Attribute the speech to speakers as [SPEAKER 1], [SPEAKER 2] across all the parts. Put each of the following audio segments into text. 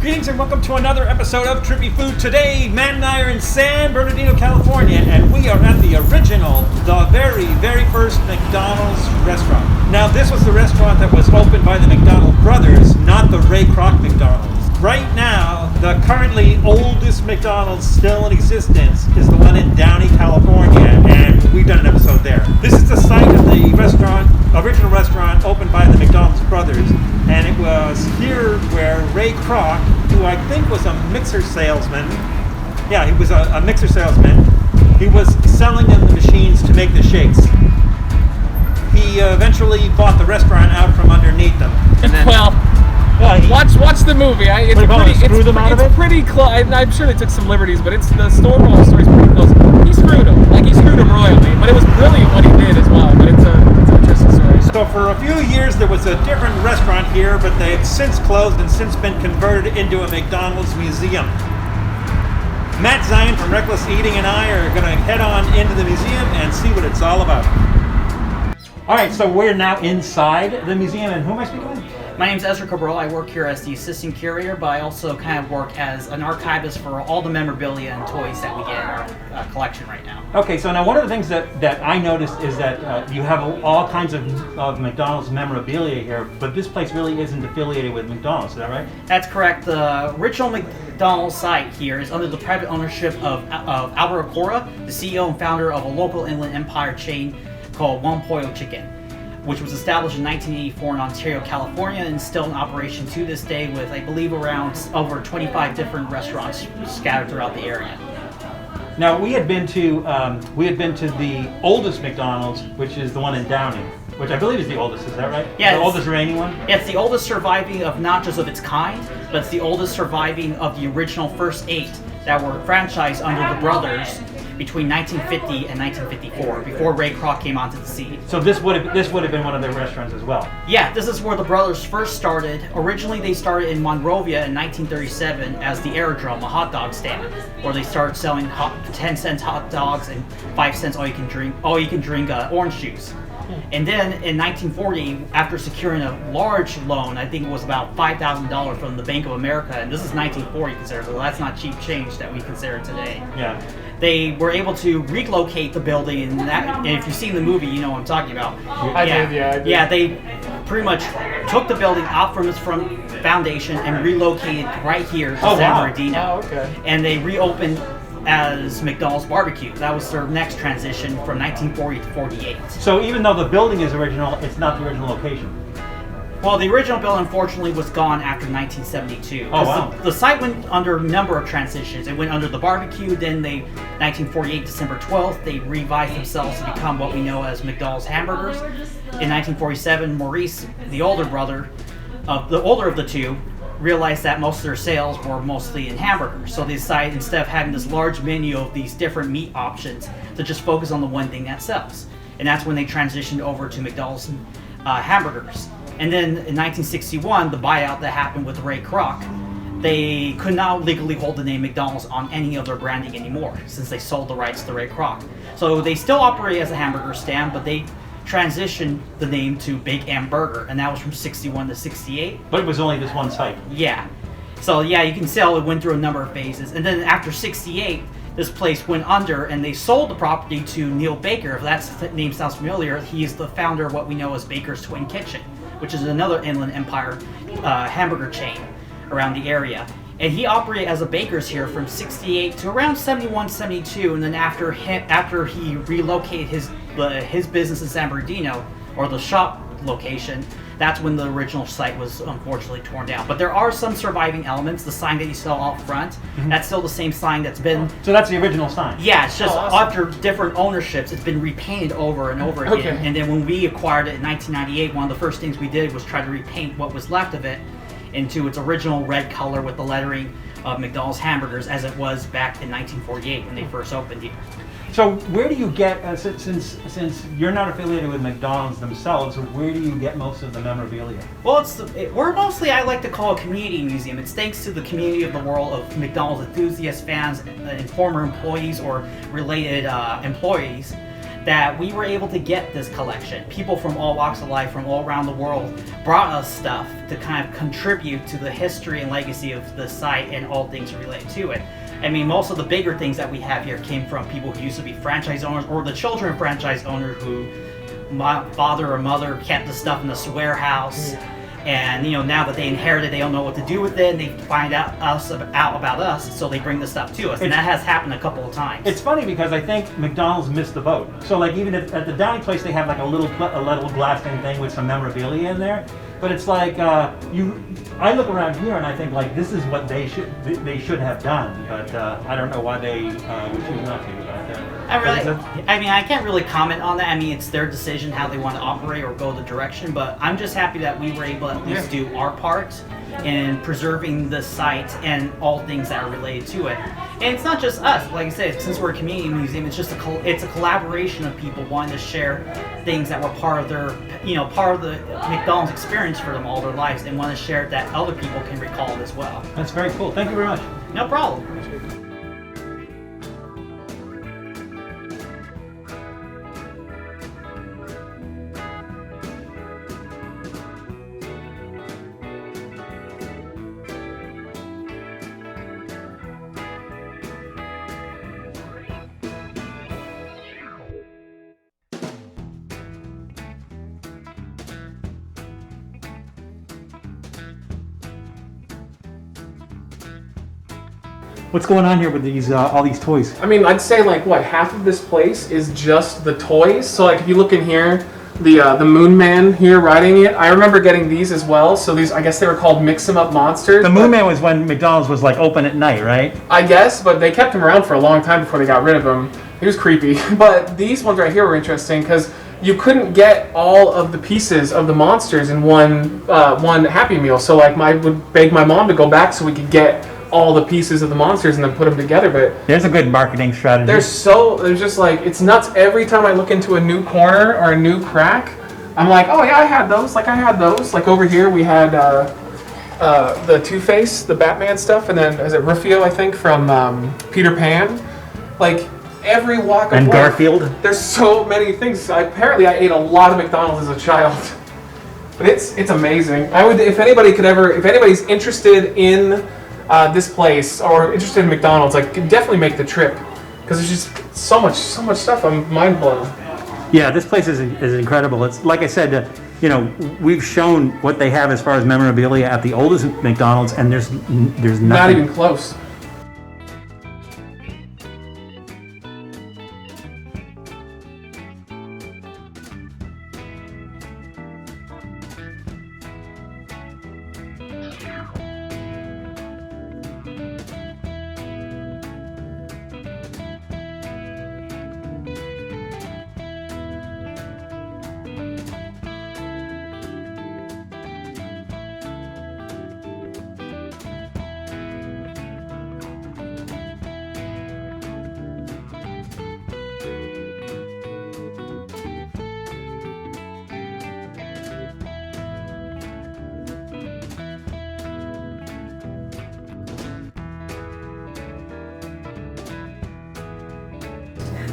[SPEAKER 1] Greetings and welcome to another episode of Trippy Food. Today, Matt and I are in San Bernardino, California, and we are at the original, the very first McDonald's restaurant. Now, this was the restaurant that was opened by the McDonald brothers, not the Ray Kroc McDonald's. Right now, the currently oldest McDonald's still in existence is the one in Downey, California, and we've done an episode there. This is the site of the original restaurant opened by the McDonald's brothers, and it was here where Ray Kroc, who I think was a mixer salesman, he was a mixer salesman, he was selling them the machines to make the shakes. He eventually bought the restaurant out from underneath them. And then,
[SPEAKER 2] watch the movie. It's pretty close. I'm sure they took some liberties, but the story story's pretty close. He screwed him royally, but it was brilliant what he did as well. But it's an interesting story.
[SPEAKER 1] So for a few years there was a different restaurant here, but they've since closed and since been converted into a McDonald's museum. Matt Zion from Wreckless Eating and I are going to head on into the museum and see what it's all about. All right, so we're now inside the museum, and who am I speaking with?
[SPEAKER 3] My name is Ezra Cabral. I work here as the assistant curator, but I also kind of work as an archivist for all the memorabilia and toys that we get in our collection right now.
[SPEAKER 1] Okay, so now one of the things that I noticed is that you have all kinds of McDonald's memorabilia here, but this place really isn't affiliated with McDonald's, is that right?
[SPEAKER 3] That's correct. The original McDonald's site here is under the private ownership of Albert Okora, the CEO and founder of a local Inland Empire chain called One Pollo Chicken, which was established in 1984 in Ontario, California, and still in operation to this day with, I believe, around over 25 different restaurants scattered throughout the area.
[SPEAKER 1] Now, we had been to the oldest McDonald's, which is the one in Downey, which I believe is the oldest. Is that right?
[SPEAKER 3] Yeah,
[SPEAKER 1] the oldest remaining one.
[SPEAKER 3] Yeah, it's the oldest surviving of not just of its kind, but it's the oldest surviving of the original first 8 that were franchised under the brothers between 1950 and 1954, before Ray Kroc came onto the scene.
[SPEAKER 1] So this would have been one of their restaurants as well.
[SPEAKER 3] Yeah, this is where the brothers first started. Originally, they started in Monrovia in 1937 as the Aerodrome, a hot dog stand, where they started selling 10-cent hot dogs and 5 cents all you can drink orange juice. And then in 1940, after securing a large loan, I think it was about $5,000 from the Bank of America, and this is 1940 considered, so that's not cheap change that we consider today.
[SPEAKER 1] Yeah.
[SPEAKER 3] They were able to relocate the building, and if you've seen the movie, you know what I'm talking about.
[SPEAKER 2] I did.
[SPEAKER 3] Yeah, they pretty much took the building out from its foundation and relocated right here to San Bernardino.
[SPEAKER 2] Oh, okay.
[SPEAKER 3] And they reopened as McDonald's Barbecue. That was their next transition from 1940 to 48.
[SPEAKER 1] So even though the building is original, it's not the original location.
[SPEAKER 3] Well, the original building, unfortunately, was gone after 1972.
[SPEAKER 1] Oh, wow.
[SPEAKER 3] The site went under a number of transitions. It went under the Barbecue, then 1948, December 12th, they revised themselves to become what we know as McDonald's Hamburgers. In 1947, Maurice, the older of the two, realized that most of their sales were mostly in hamburgers. So they decided, instead of having this large menu of these different meat options, to just focus on the one thing that sells. And that's when they transitioned over to McDonald's hamburgers. And then in 1961, the buyout that happened with Ray Kroc, they could not legally hold the name McDonald's on any of their branding anymore, since they sold the rights to Ray Kroc. So they still operate as a hamburger stand, but they transitioned the name to Big M Burger, and that was from 61 to 68.
[SPEAKER 1] But it was only this one site.
[SPEAKER 3] Yeah. So yeah, you can tell it went through a number of phases. And then after 68, this place went under, and they sold the property to Neil Baker. If that name sounds familiar, he is the founder of what we know as Baker's Twin Kitchen, which is another Inland Empire hamburger chain around the area. And he operated as a baker's here from 68 to around 71, 72, and then after he relocated his business in San Bernardino, or the shop location, that's when the original site was unfortunately torn down. But there are some surviving elements. The sign that you saw out front, that's still the same sign that's been...
[SPEAKER 1] So that's the original sign?
[SPEAKER 3] Yeah, it's just
[SPEAKER 2] awesome.
[SPEAKER 3] after different ownerships, it's been repainted over and over again.
[SPEAKER 2] Okay.
[SPEAKER 3] And then when we acquired it in 1998, one of the first things we did was try to repaint what was left of it into its original red color with the lettering of McDonald's Hamburgers as it was back in 1948 when they first opened here.
[SPEAKER 1] So where do you get, since you're not affiliated with McDonald's themselves, where do you get most of the memorabilia?
[SPEAKER 3] Well, we're mostly, I like to call, a community museum. It's thanks to the community of the world of McDonald's enthusiasts, fans, and former employees or related employees that we were able to get this collection. People from all walks of life, from all around the world, brought us stuff to kind of contribute to the history and legacy of the site and all things related to it. I mean, most of the bigger things that we have here came from people who used to be franchise owners or the children of franchise owners who my father or mother kept the stuff in the warehouse. And now that they inherited, they don't know what to do with it, and they find out about us, so they bring the stuff to us, and that has happened a couple of times.
[SPEAKER 1] It's funny because I think McDonald's missed the boat. So like even if at the dining place they have like a little glassing thing with some memorabilia in there, but it's like I look around here and I think like this is what they should have done, but I don't know why they would choose not to.
[SPEAKER 3] I can't really comment on that. I mean, it's their decision how they want to operate or go the direction, but I'm just happy that we were able to at least do our part in preserving the site and all things that are related to it. And it's not just us. Like I said, since we're a community museum, it's just it's a collaboration of people wanting to share things that were part of their, part of the McDonald's experience for them all their lives, and want to share it that other people can recall it as well.
[SPEAKER 1] That's very cool. Thank you very much.
[SPEAKER 3] No problem.
[SPEAKER 1] What's going on here with these all these toys?
[SPEAKER 2] I mean, I'd say like half of this place is just the toys. So like if you look in here, the Moon Man here riding it, I remember getting these as well. So these, I guess they were called Mix 'em Up Monsters.
[SPEAKER 1] The Moon Man was when McDonald's was like open at night, right?
[SPEAKER 2] I guess, but they kept him around for a long time before they got rid of him. He was creepy. But these ones right here were interesting because you couldn't get all of the pieces of the monsters in one Happy Meal. So like I would beg my mom to go back so we could get all the pieces of the monsters and then put them together. But
[SPEAKER 1] there's a good marketing strategy.
[SPEAKER 2] There's just like, it's nuts. Every time I look into a new corner or a new crack, I'm like, oh yeah, I had those. Like over here we had the Two-Face, the Batman stuff, and then is it Rufio, I think, from Peter Pan. Like every walk of life.
[SPEAKER 1] And Garfield.
[SPEAKER 2] There's so many things. Apparently I ate a lot of McDonald's as a child. But it's amazing. I would, if anybody's interested in this place or interested in McDonald's, like definitely make the trip because there's just so much stuff. I'm mind blown.
[SPEAKER 1] Yeah, this place is incredible. It's like I said, we've shown what they have as far as memorabilia at the oldest McDonald's, and there's nothing.
[SPEAKER 2] Not even close.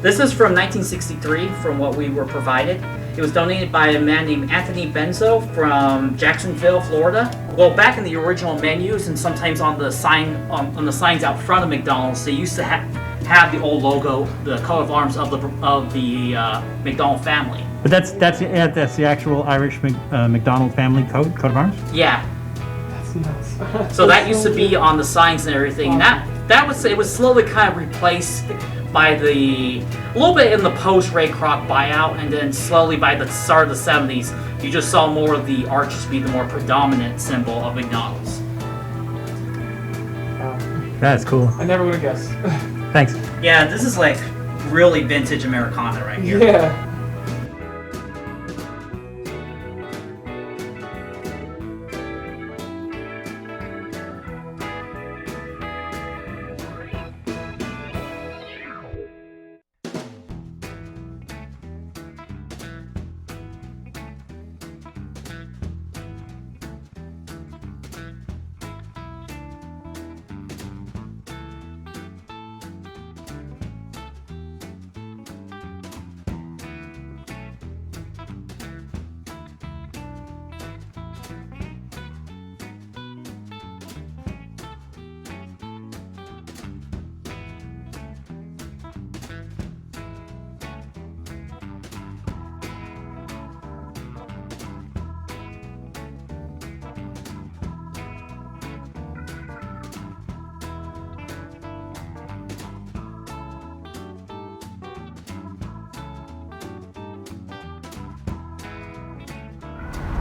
[SPEAKER 3] This is from 1963, from what we were provided. It was donated by a man named Anthony Benzo from Jacksonville, Florida. Well, back in the original menus and sometimes on the on the signs out front of McDonald's, they used to have the old logo, the coat of arms of the McDonald family.
[SPEAKER 1] But that's the actual Irish McDonald family coat of arms.
[SPEAKER 3] Yeah.
[SPEAKER 2] That's nuts.
[SPEAKER 3] So that used to be on the signs and everything. And it was slowly kind of replaced by a little bit in the post-Ray Kroc buyout, and then slowly by the start of the 70s, you just saw more of the arches be the more predominant symbol of McDonald's.
[SPEAKER 1] That's cool.
[SPEAKER 2] I never would have guessed.
[SPEAKER 1] Thanks.
[SPEAKER 3] Yeah, this is like really vintage Americana right here.
[SPEAKER 2] Yeah.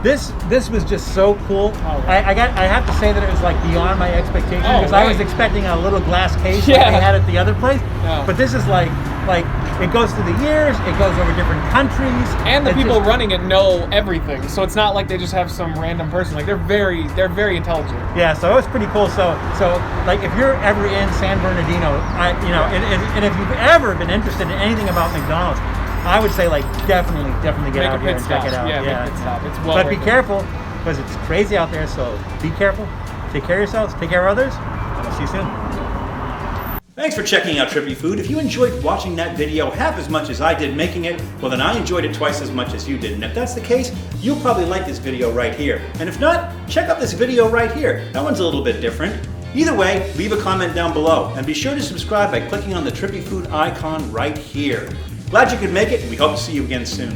[SPEAKER 1] This was just so cool.
[SPEAKER 2] Oh, right.
[SPEAKER 1] I have to say that it was like beyond my expectations
[SPEAKER 2] Oh,
[SPEAKER 1] because I was
[SPEAKER 2] right.
[SPEAKER 1] expecting a little glass case
[SPEAKER 2] Yeah.
[SPEAKER 1] like they had at the other place.
[SPEAKER 2] Yeah.
[SPEAKER 1] But this is like it goes through the years, it goes over different countries,
[SPEAKER 2] And the
[SPEAKER 1] It's
[SPEAKER 2] people
[SPEAKER 1] just-
[SPEAKER 2] running it know everything, so it's not like they just have some random person. Like they're very intelligent.
[SPEAKER 1] Yeah, so it was pretty cool. So like if you're ever in San Bernardino, and if you've ever been interested in anything about McDonald's, I would say like definitely get
[SPEAKER 2] Make
[SPEAKER 1] out
[SPEAKER 2] a
[SPEAKER 1] here
[SPEAKER 2] pit
[SPEAKER 1] and
[SPEAKER 2] stop.
[SPEAKER 1] check it out.
[SPEAKER 2] Yeah, make a pit stop. It's well
[SPEAKER 1] But
[SPEAKER 2] worth
[SPEAKER 1] be
[SPEAKER 2] it.
[SPEAKER 1] careful because it's crazy out there. So be careful. Take care of yourselves. Take care of others. And we'll see you soon. Thanks for checking out Trippy Food. If you enjoyed watching that video half as much as I did making it, well then I enjoyed it twice as much as you did. And if that's the case, you'll probably like this video right here. And if not, check out this video right here. That one's a little bit different. Either way, leave a comment down below. And be sure to subscribe by clicking on the Trippy Food icon right here. Glad you could make it, and we hope to see you again soon.